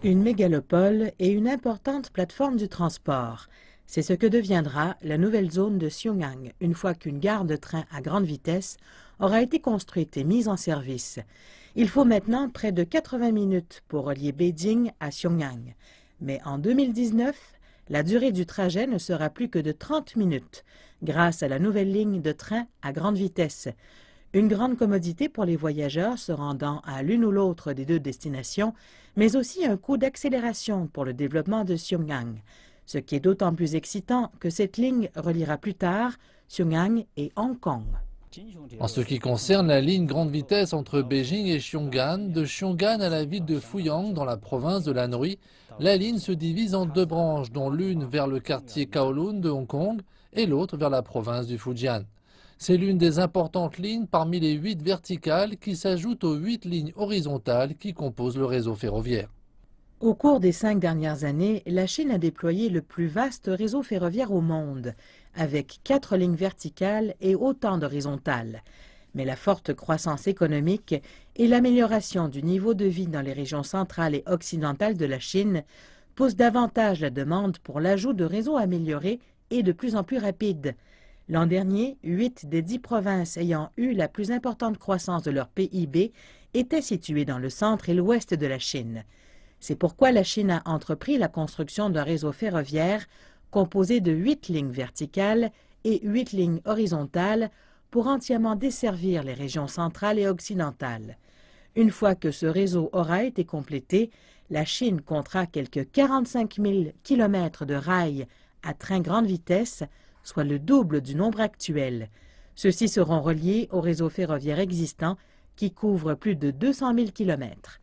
Une mégalopole et une importante plateforme du transport. C'est ce que deviendra la nouvelle zone de Xiong'an une fois qu'une gare de train à grande vitesse aura été construite et mise en service. Il faut maintenant près de 80 minutes pour relier Beijing à Xiong'an. Mais en 2019, la durée du trajet ne sera plus que de 30 minutes grâce à la nouvelle ligne de train à grande vitesse. Une grande commodité pour les voyageurs se rendant à l'une ou l'autre des deux destinations, mais aussi un coup d'accélération pour le développement de Xiong'an, ce qui est d'autant plus excitant que cette ligne reliera plus tard Xiong'an et Hong Kong. En ce qui concerne la ligne grande vitesse entre Beijing et Xiong'an, de Xiong'an à la ville de Fuyang dans la province de l'Anhui, la ligne se divise en deux branches, dont l'une vers le quartier Kowloon de Hong Kong et l'autre vers la province du Fujian. C'est l'une des importantes lignes parmi les 8 verticales qui s'ajoutent aux 8 lignes horizontales qui composent le réseau ferroviaire. Au cours des 5 dernières années, la Chine a déployé le plus vaste réseau ferroviaire au monde, avec 4 lignes verticales et autant d'horizontales. Mais la forte croissance économique et l'amélioration du niveau de vie dans les régions centrales et occidentales de la Chine poussent davantage la demande pour l'ajout de réseaux améliorés et de plus en plus rapides. L'an dernier, 8 des 10 provinces ayant eu la plus importante croissance de leur PIB étaient situées dans le centre et l'ouest de la Chine. C'est pourquoi la Chine a entrepris la construction d'un réseau ferroviaire composé de 8 lignes verticales et 8 lignes horizontales pour entièrement desservir les régions centrales et occidentales. Une fois que ce réseau aura été complété, la Chine comptera quelques 45 000 kilomètres de rails à train grande vitesse, soit le double du nombre actuel. Ceux-ci seront reliés au réseau ferroviaire existant qui couvre plus de 200 000 kilomètres.